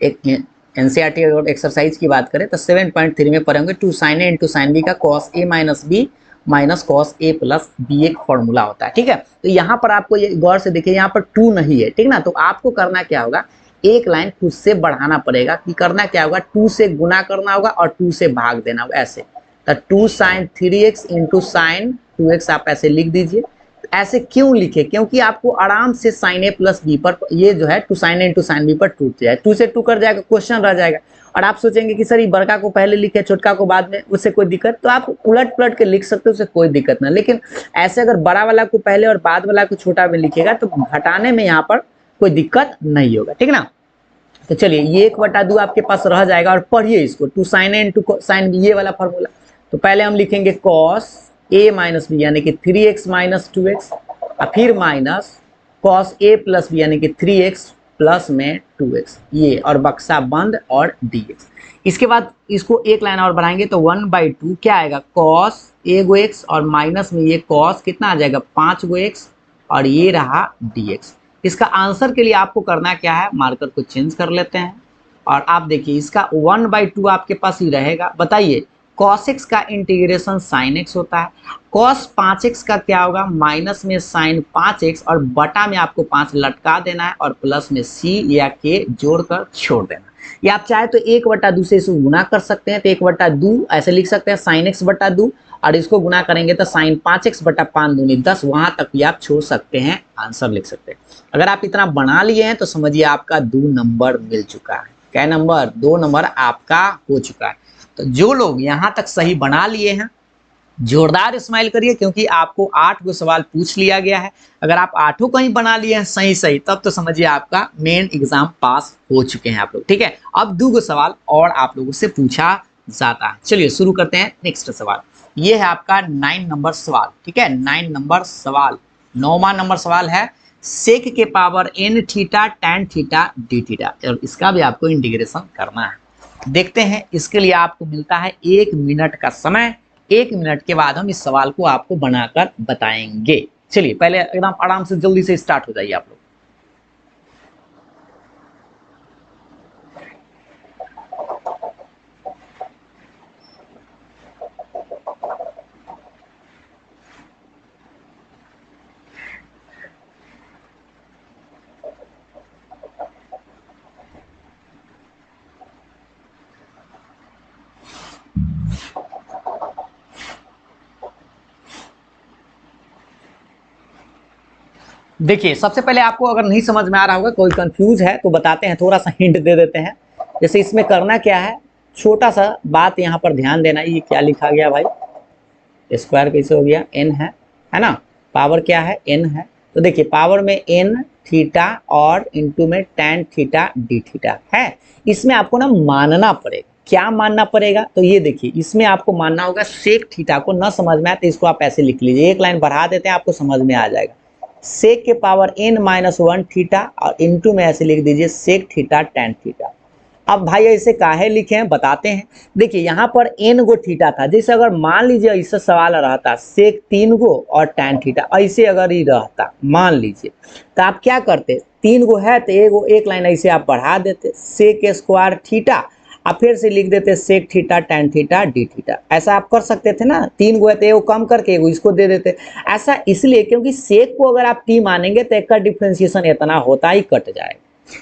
एक एनसीईआरटी और एक्सरसाइज की बात करें तो 7.3 में पढ़े होंगे, 2sin a into sine b का cos a minus b minus cos a plus b एक फॉर्मूला होता है, ठीक है। तो यहाँ पर आपको ये गौर से देखिए, यहाँ पर 2 नहीं है, ठीक ना। तो आपको करना क्या होगा, एक लाइन खुद से बढ़ाना पड़ेगा। कि करना क्या होगा, 2 से गुना करना होगा और 2 से भाग देना होगा, ऐसे। तो 2sin 3x into sine 2x आप ऐसे लिख दीजिए। ऐसे क्यों लिखे, क्योंकि आपको आराम से sin a प्लस बी पर ये जो है 2sin a into sine B पर टूट जाए, 2 से 2 कर जाएगा, क्वेश्चन रह जाएगा। और आप सोचेंगे कि सर ये बड़का को पहले लिखे छोटका को बाद में, उससे कोई दिक्कत, तो आप उलट पलट के लिख सकते हो, उससे कोई दिक्कत ना। लेकिन ऐसे अगर बड़ा वाला को पहले और बाद वाला को छोटा में लिखेगा तो घटाने में यहाँ पर कोई दिक्कत नहीं होगा, ठीक ना। तो चलिए ये 1/2 आपके पास रह जाएगा। और पढ़िए इसको, 2sin a into sine B, ये वाला फॉर्मूला। तो पहले हम लिखेंगे cos a माइनस बी यानी कि 3x माइनस 2x, और फिर minus cos a plus b यानी कि 3x प्लस में 2x, ये, और बक्सा बंद और dx। इसके बाद इसको एक लाइन और बढ़ाएंगे तो 1/2 क्या आएगा, cos a गो x और माइनस में ये cos कितना आ जाएगा 5 गो x, और ये रहा dx। इसका आंसर के लिए आपको करना क्या है, मार्कर को चेंज कर लेते हैं। और आप देखिए इसका 1/2 आपके पास ही रहेगा। बताइए cos x का इंटीग्रेशन sin x होता है, cos 5x का क्या होगा, माइनस में sin 5x, और बटा में आपको 5 लटका देना है, और प्लस में c या k जोड़कर छोड़ देना। या आप चाहे तो 1/2 से इसको गुना कर सकते हैं, तो 1/2 ऐसे लिख सकते हैं, sin x/2, और इसको गुना करेंगे तो sin 5x बटा 5 दूनी 10, वहां तक भी आप छोड़ सकते हैं, आंसर लिख सकते हैं। अगर आप इतना बना लिए हैं तो समझिए आपका 2 नंबर मिल चुका है। क्या नंबर, 2 नंबर आपका हो चुका है। तो जो लोग यहां तक सही बना लिए हैं, जोरदार स्माइल करिए, क्योंकि आपको 8 गो सवाल पूछ लिया गया है। अगर आप 8 कहीं बना लिए हैं सही सही, तब तो समझिए आपका मेन एग्जाम पास हो चुके हैं आप लोग, ठीक है। अब 2 गो सवाल और आप लोगों से पूछा जाता है। चलिए शुरू करते हैं नेक्स्ट सवाल। ये है आपका 9 नंबर सवाल, ठीक है। 9 नंबर सवाल, 9वां नंबर सवाल है, सेक के power n theta tan theta d theta, और इसका भी आपको इंटीग्रेशन करना है। देखते हैं, इसके लिए आपको मिलता है 1 मिनट का समय। 1 मिनट के बाद हम इस सवाल को आपको बनाकर बताएंगे। चलिए पहले एकदम आराम से जल्दी से स्टार्ट हो जाइए आप लोग। देखिए सबसे पहले आपको अगर नहीं समझ में आ रहा होगा, कोई कंफ्यूज है तो बताते हैं, थोड़ा सा हिंट दे देते हैं। जैसे इसमें करना क्या है, छोटा सा बात यहाँ पर ध्यान देना। ये क्या लिखा गया भाई, स्क्वायर कैसे हो गया, n है ना। पावर क्या है, n है। तो देखिए पावर में n थीटा और इंटू में tan थीटा d थीटा है। इसमें आपको ना मानना पड़ेगा, क्या मानना पड़ेगा, तो ये देखिए इसमें आपको मानना होगा सेक थीटा को। ना समझ में आए तो इसको आप ऐसे लिख लीजिए, एक लाइन बढ़ा देते हैं, आपको समझ में आ जाएगा। सेक के पावर n-1 थीटा, और इंटू में ऐसे लिख दीजिए सेक थीटा tan थीटा। अब भाई ऐसे काहे लिखे हैं बताते हैं। देखिए यहाँ पर n गो थीटा था, जैसे अगर मान लीजिए ऐसा सवाल रहता सेक 3 गो और tan थीटा, ऐसे अगर ही रहता मान लीजिए, तो आप क्या करते, 3 गो है तो एक लाइन ऐसे आप बढ़ा देते, सेक स्क्वायर थीटा, अब फिर से लिख देते sec theta tan theta d theta. ऐसा आप कर सकते थे ना, 3 गो है तो एगो कम करके एगो इसको दे देते। ऐसा इसलिए क्योंकि सेक को अगर आप t मानेंगे तो एक का डिफ्रेंशिएशन इतना होता ही कट जाएगा।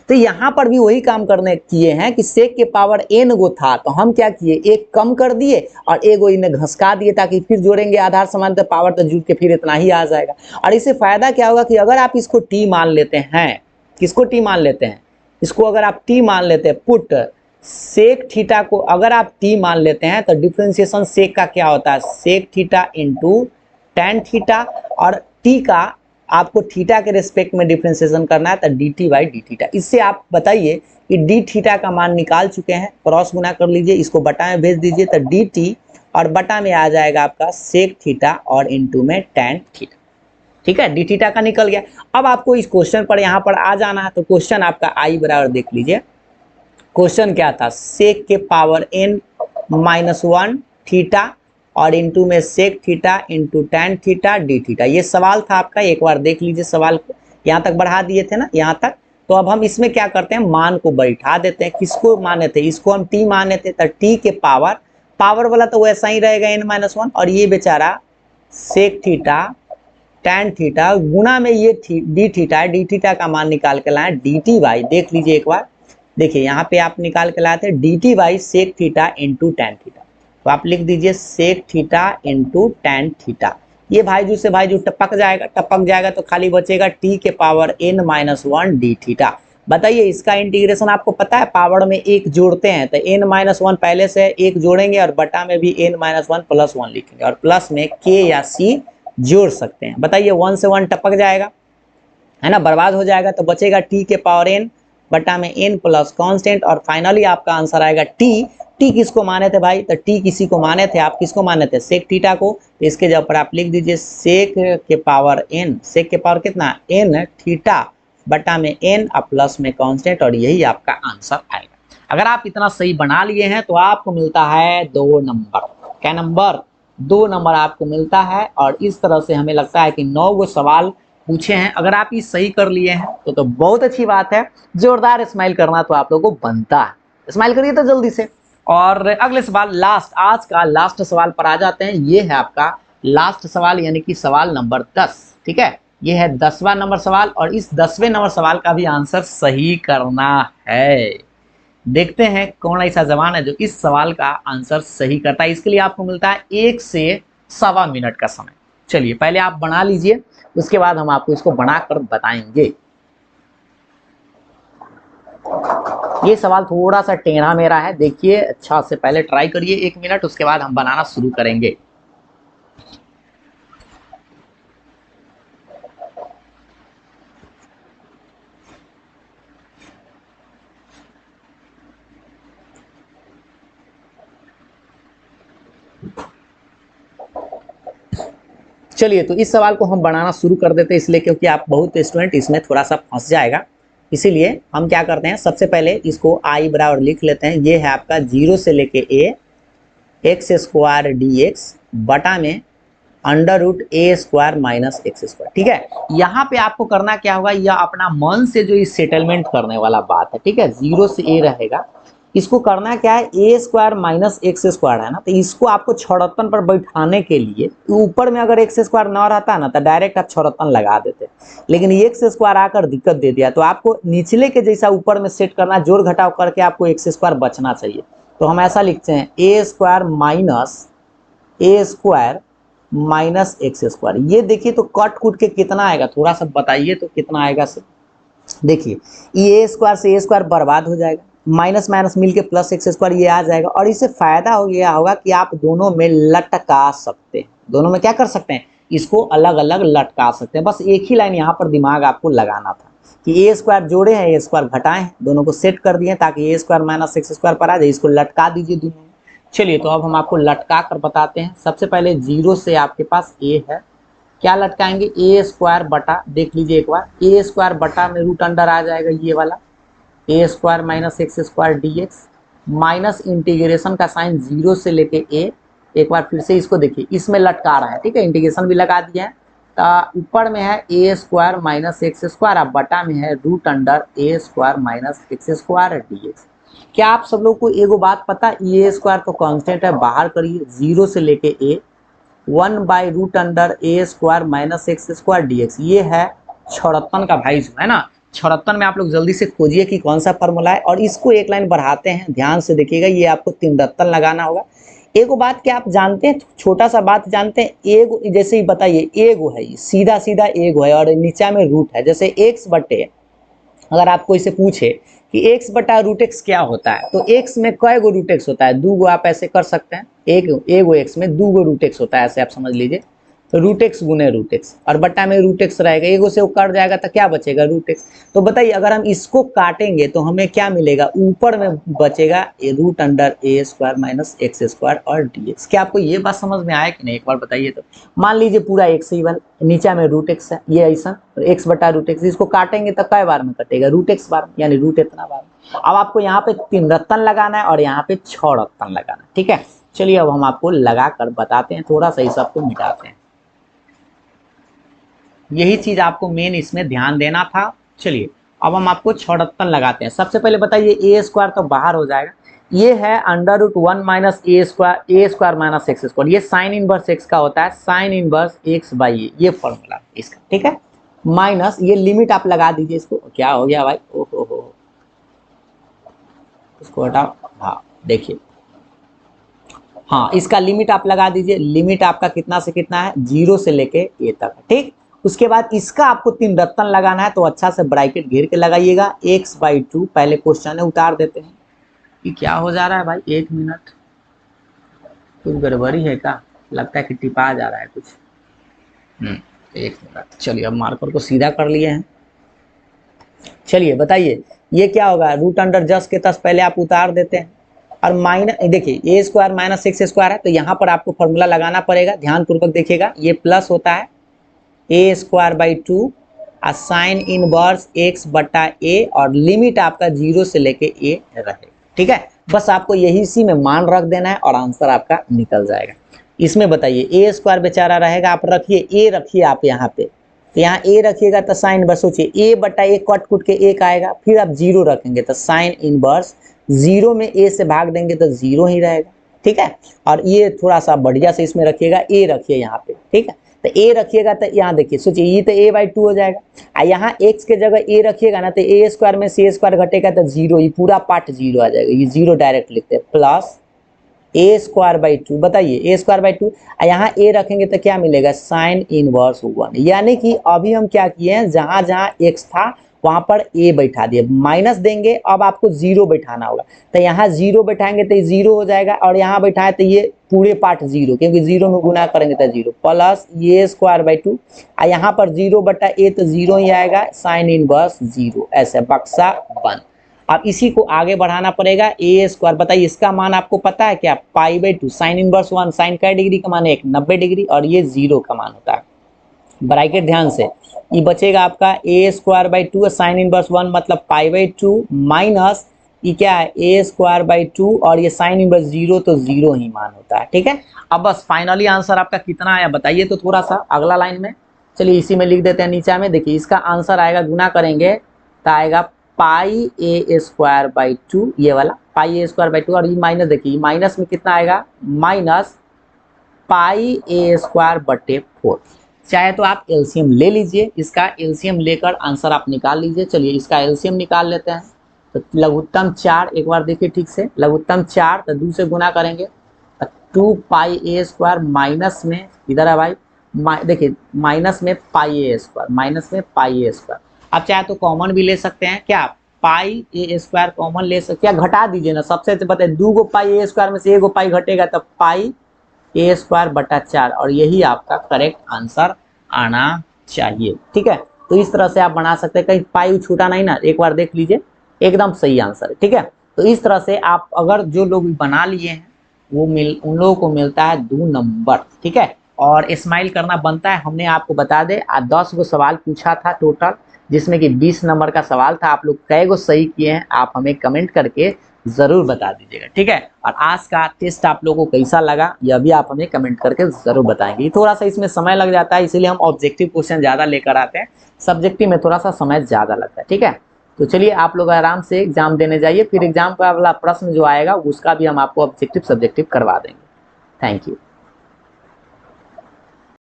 तो यहाँ पर भी वही काम करने किए हैं कि सेक के पावर n गो था, तो हम क्या किए, एक कम कर दिए और एक गो इन्हें घसका दिए, ताकि फिर जोड़ेंगे आधार समानता पावर तो जुड़ के फिर इतना ही आ जाएगा। और इससे फायदा क्या होगा कि अगर आप इसको t मान लेते हैं, किसको t मान लेते हैं, इसको अगर आप t मान लेते हैं, पुट सेक थीटा को अगर आप t मान लेते हैं, तो डिफ्रेंसिएशन सेक का क्या होता है, sec theta into tan theta, और t का आपको थीटा के रेस्पेक्ट में डिफ्रेंसिएशन करना है, तो D t by D theta. इससे आप बताइए कि डी थीटा का मान निकाल चुके हैं, क्रॉस गुना कर लीजिए, इसको बटा में भेज दीजिए, तो डी टी और बटा में आ जाएगा आपका सेक थीटा और इंटू में टेन थीटा। ठीक है, डी थीटा का निकल गया। अब आपको इस क्वेश्चन पर यहाँ पर आ जाना है, तो क्वेश्चन आपका आई बराबर देख लीजिए, क्वेश्चन क्या था, सेक के पावर n माइनस 1 थीटा और इंटू में sec theta into tan theta d theta. ये सवाल था आपका, एक बार देख लीजिए सवाल को, यहाँ तक बढ़ा दिए थे ना, यहाँ तक। तो अब हम इसमें क्या करते हैं, मान को बैठा देते हैं। किसको माने थे, इसको हम टी माने थे, तो टी के पावर वाला तो वैसा ही रहेगा n-1, और ये बेचारा सेक थीटा टेन थीटा गुना में ये डी थीटा है, डी थीटा का मान निकाल के लाए डी टी बाई, देख लीजिए एक बार, देखिए यहाँ पे आप निकाल के लाए थे d t by sec theta into tan theta. तो आप लिख दीजिए sec theta into tan theta. ये भाईजू से भाईजू टपक जाएगा तो खाली बचेगा टी के पावर n-1 डी थीटा। बताइए इसका इंटीग्रेशन आपको पता है, पावर में एक जोड़ते हैं तो n-1 पहले से एक जोड़ेंगे और बटा में भी n-1 प्लस 1 लिखेंगे, और प्लस में k या c जोड़ सकते हैं। बताइए 1 से 1 टपक जाएगा, है ना, बर्बाद हो जाएगा, तो बचेगा टी के पावर n बटा में n प्लस कांस्टेंट, और फाइनली आपका आंसर आएगा टी किसको माने थे भाई, तो टी किसी को माने थे, आप किसको माने थे, सेक थीटा को। तो इसके जगह पर आप लिख दीजिए सेक के पावर n, सेक के पावर कितना n थीटा बटा में n और प्लस में कांस्टेंट, और यही आपका आंसर आएगा। अगर आप इतना सही बना लिए हैं तो आपको मिलता है 2 नंबर। क्या नंबर, 2 नंबर आपको मिलता है। और इस तरह से हमें लगता है कि 9 गो सवाल पूछे हैं। अगर आप ये सही कर लिए हैं तो बहुत अच्छी बात है। जोरदार स्माइल करना तो आप लोगों को बनता है, स्माइल करिए तो जल्दी से। और अगले सवाल, लास्ट, आज का लास्ट सवाल पर आ जाते हैं। ये है आपका लास्ट सवाल, यानी कि सवाल नंबर 10। ठीक है, ये है 10वां नंबर सवाल, और इस 10वें नंबर सवाल का भी आंसर सही करना है। देखते हैं कौन ऐसा जवान है जो इस सवाल का आंसर सही करता है। इसके लिए आपको मिलता है 1 से 1.25 मिनट का समय। चलिए पहले आप बना लीजिए, उसके बाद हम आपको इसको बनाकर बताएंगे। ये सवाल थोड़ा सा टेढ़ा मेरा है, देखिए अच्छा से पहले ट्राई करिए 1 मिनट, उसके बाद हम बनाना शुरू करेंगे। चलिए तो इस सवाल को हम बनाना शुरू कर देते हैं, इसलिए क्योंकि आप बहुत स्टूडेंट इसमें थोड़ा सा फंस जाएगा, इसीलिए हम क्या करते हैं, सबसे पहले इसको आई बराबर लिख लेते हैं। ये है आपका 0 से लेके a x square d x बटा में अंडर रूट ए स्क्वायर माइनस एक्स स्क्वायर। ठीक है, यहाँ पे आपको करना क्या होगा, यह अपना मन से जो इस सेटलमेंट करने वाला बात है। ठीक है, 0 से a रहेगा, इसको करना क्या है, a square minus x square है ना, तो इसको आपको छड़त्तन पर बैठाने के लिए, ऊपर में अगर एक्स स्क्वायर ना रहता ना तो डायरेक्ट आप छड़त्तन लगा देते, लेकिन एक्स स्क्वायर आकर दिक्कत दे दिया, तो आपको निचले के जैसा ऊपर में सेट करना, जोड़ घटाव करके आपको एक्स स्क्वायर बचना चाहिए। तो हम ऐसा लिखते हैं ए स्क्वायर माइनस एक्स स्क्वायर। ये देखिए तो कट कूट के कितना आएगा, थोड़ा सा बताइए तो कितना आएगा। से देखिए ये ए स्क्वायर से ए स्क्वायर बर्बाद हो जाएगा, माइनस माइनस मिलके प्लस एक्स स्क्वायर ये आ जाएगा, और इससे फायदा हो गया होगा कि आप दोनों में लटका सकते हैं। दोनों में क्या कर सकते हैं, इसको अलग अलग लटका सकते हैं। बस एक ही लाइन यहाँ पर दिमाग आपको लगाना था कि ए स्क्वायर जोड़े हैं, ए स्क्वायर घटाए हैं, दोनों को सेट कर दिए ताकि ए स्क्वायर माइनस एक्स स्क्वायर पर आ जाए, इसको लटका दीजिए दोनों। चलिए तो अब हम आपको लटका कर बताते हैं। सबसे पहले 0 से आपके पास a है, क्या लटकाएंगे, ए स्क्वायर बटा, देख लीजिए एक बार, ए स्क्वायर बटा में रूट अंडर आ जाएगा ये वाला a square minus x square d x, minus integration का साइन 0 से लेके a, एक बार फिर से इसको देखिए, इसमें लटका रहा है। ठीक है, इंटीग्रेशन भी लगा दिया है, तो ऊपर में है a square minus x square, अब बटा में है root under a square minus x square d x. क्या आप सब लोग को एगो बात पता, ए स्क्वायर तो कांस्टेंट है, बाहर करिए 0 से लेके a, 1 by root under a square minus x square d x. ये है छड़त्तन का भाई है ना, 74 में आप लोग जल्दी से खोजिए कि कौन सा फॉर्मूला है, और इसको एक लाइन बढ़ाते हैं, ध्यान से देखिएगा, ये आपको 3 रत्न लगाना होगा। एगो बात क्या आप जानते हैं, छोटा सा बात जानते हैं, एगो जैसे ही बताइए, एगो है, सीधा सीधा एगो है और नीचा में रूट है। जैसे एक्स बटे, अगर आपको इसे पूछे कि x बटा रूट एक्स क्या होता है, तो x में कई गो रूट एक्स होता है, 2 गो, आप ऐसे कर सकते हैं, एगो x में 2 गो रूट एक्स होता है, ऐसे आप समझ लीजिए। तो रूट एक्स गुने रूट एक्स, और बट्टा में रूट एक्स रहेगा, एगो से वो कट जाएगा तो क्या बचेगा, रूट एक्स। तो बताइए अगर हम इसको काटेंगे तो हमें क्या मिलेगा, ऊपर में बचेगा root under a square minus x square और डी एक्स। क्या आपको ये बात समझ में आया कि नहीं, एक बार बताइए। तो मान लीजिए पूरा एक्स ही बन, नीचा में रूट एक्स है, ये ऐसा एक्स बटा रूट एक्स, इसको काटेंगे तो कै बार में कटेगा, रूट एक्स बार, यानी रूट इतना बार। अब आपको यहाँ पे 3 रत्न लगाना है और यहाँ पे 6 रत्न लगाना है, ठीक है। चलिए अब हम आपको लगा कर बताते हैं, थोड़ा सा इस सबको मिटाते हैं, यही चीज आपको मेन इसमें ध्यान देना था। चलिए अब हम आपको 6 रत्न लगाते हैं। सबसे पहले बताइए, ए स्क्वायर तो बाहर हो जाएगा, ये है अंडर रूट 1 माइनस ए स्क्वायर माइनस एक्स स्क्वायर, ये साइन इनवर्स एक्स का होता है, साइन इनवर्स एक्स बाई ए, ये फॉर्मूला इसका, ठीक है। माइनस ये लिमिट आप लगा दीजिए, इसको क्या हो गया भाई, ओहो हो, इसको हटाओ, हाँ देखिए, हाँ इसका लिमिट आप लगा दीजिए, लिमिट आपका कितना से कितना है, 0 से लेके ए तक, ठीक। उसके बाद इसका आपको 3 रत्न लगाना है, तो अच्छा से ब्रैकेट घेर के लगाइएगा, x/2, पहले क्वेश्चन है उतार देते हैं कि क्या हो जा रहा है भाई, 1 मिनट, कुछ गड़बड़ी है क्या, लगता है कि टिपा जा रहा है कुछ, 1 मिनट। चलिए अब मार्कर को सीधा कर लिए हैं। चलिए बताइए ये क्या होगा, रूट अंडर जस के तस पहले आप उतार देते हैं, और माइनस, देखिए ए स्क्वायर माइनस एक्स स्क्वायर है, तो यहाँ पर आपको फॉर्मूला लगाना पड़ेगा, ध्यान पूर्वक देखिएगा, ये प्लस होता है ए स्क्वायर बाई 2 और साइन इनवर्स एक्स बटा ए, और लिमिट आपका 0 से लेके ए रहेगा, ठीक है। बस आपको यही सी में मान रख देना है और आंसर आपका निकल जाएगा। इसमें बताइए ए स्क्वायर बेचारा रहेगा, आप रखिए ए, रखिए आप यहाँ पे, तो यहाँ ए रखिएगा तो साइन, बस सोचिए ए बटा ए कट कुट के एक आएगा, फिर आप 0 रखेंगे तो साइन इनवर्स 0 में ए से भाग देंगे तो 0 ही रहेगा, ठीक है। और ये थोड़ा सा बढ़िया से इसमें रखिएगा, ए रखिए यहाँ पे, ठीक है। तो ए रखिएगा तो यहाँ देखिए, सोचिए ये तो a/2 हो जाएगा, और यहाँ x के जगह ए रखिएगा ना, तो ए स्क्वायर में सी स्क्वायर घटेगा तो 0, ये पूरा पार्ट 0 आ जाएगा, ये 0 डायरेक्ट लिखते हैं, प्लस ए स्क्वायर बाई 2, बताइए ए स्क्वायर बाई 2, यहाँ ए रखेंगे तो क्या मिलेगा, साइन इनवर्स 1, यानी कि अभी हम क्या किए हैं, जहां जहां x था वहां पर ए बैठा दिए, माइनस देंगे, अब आपको 0 बैठाना होगा, तो यहाँ 0 बैठाएंगे तो 0 हो जाएगा, और यहाँ बैठाए तो ये पूरे पार्ट 0, क्योंकि 0 में गुना करेंगे तो 0, प्लस ए स्क्वायर बाई 2, और यहाँ पर 0 बटा ए तो 0 ही आएगा, साइन इनवर्स 0, ऐसे बक्सा बंद। अब इसी को आगे बढ़ाना पड़ेगा, ए स्क्वायर, बताइए इसका मान आपको पता है क्या, π/2, साइन इनवर्स 1, साइन का डिग्री का मान 1, 90 डिग्री, और ये 0 का मान होता है, ब्रैकेट ध्यान से, ये बचेगा आपका ए स्क्वायर बाई 2, साइन इनवर्स 1 मतलब π/2 माइनस ये क्या है, ए स्क्वायर बाई 2, और ये साइन इनवर्स 0 तो 0 ही मान होता है, ठीक है। अब बस फाइनली आंसर आपका कितना आया बताइए, तो थोड़ा सा अगला लाइन में, चलिए इसी में लिख देते हैं नीचे में, देखिए इसका आंसर आएगा, गुना करेंगे तो आएगा πa²/2, ये वाला πa²/2, और ये माइनस, देखिए माइनस में कितना आएगा, माइनस πa²/4, चाहे तो आप एलसीएम ले लीजिए, इसका एलसीएम लेकर आंसर आप निकाल लीजिए। चलिए इसका एलसीएम निकाल लेते हैं, तो लघुत्तम 4, एक बार देखिए ठीक से, लघुत्तम 4 तो 2 से गुना करेंगे तो 2πa² माइनस में, इधर है भाई, देखिए माइनस में πa², माइनस में πa², आप चाहे तो कॉमन भी ले सकते हैं, क्या πa² कॉमन ले सकते हैं, घटा दीजिए ना, सबसे बताए 2 गो πa² में से 1 गो पाई घटेगा तो πa²/4, और यही आपका करेक्ट आंसर आना चाहिए, ठीक है। तो इस तरह से आप बना सकते हैं, कहीं पाई छूटा नहीं ना, एक बार देख लीजिए, एकदम सही आंसर है, ठीक है। तो इस तरह से आप अगर जो लोग बना लिए हैं वो उन लोगों को मिलता है 2 नंबर, ठीक है। और स्माइल करना बनता है, हमने आपको बता दे 10 गो सवाल पूछा था टोटल, जिसमें कि 20 नंबर का सवाल था, आप लोग कै गो सही किए हैं आप हमें कमेंट करके जरूर बता दीजिएगा, ठीक है। और आज का टेस्ट आप लोगों को कैसा लगा यह भी आप हमें कमेंट करके जरूर बताएंगे। थोड़ा सा इसमें समय लग जाता है, इसीलिए हम ऑब्जेक्टिव क्वेश्चन ज्यादा लेकर आते हैं, सब्जेक्टिव में थोड़ा सा समय ज्यादा लगता है, ठीक है। तो चलिए आप लोग आराम से एग्जाम देने जाइए, फिर एग्जाम का अगला प्रश्न जो आएगा उसका भी हम आपको ऑब्जेक्टिव सब्जेक्टिव करवा देंगे। Thank you.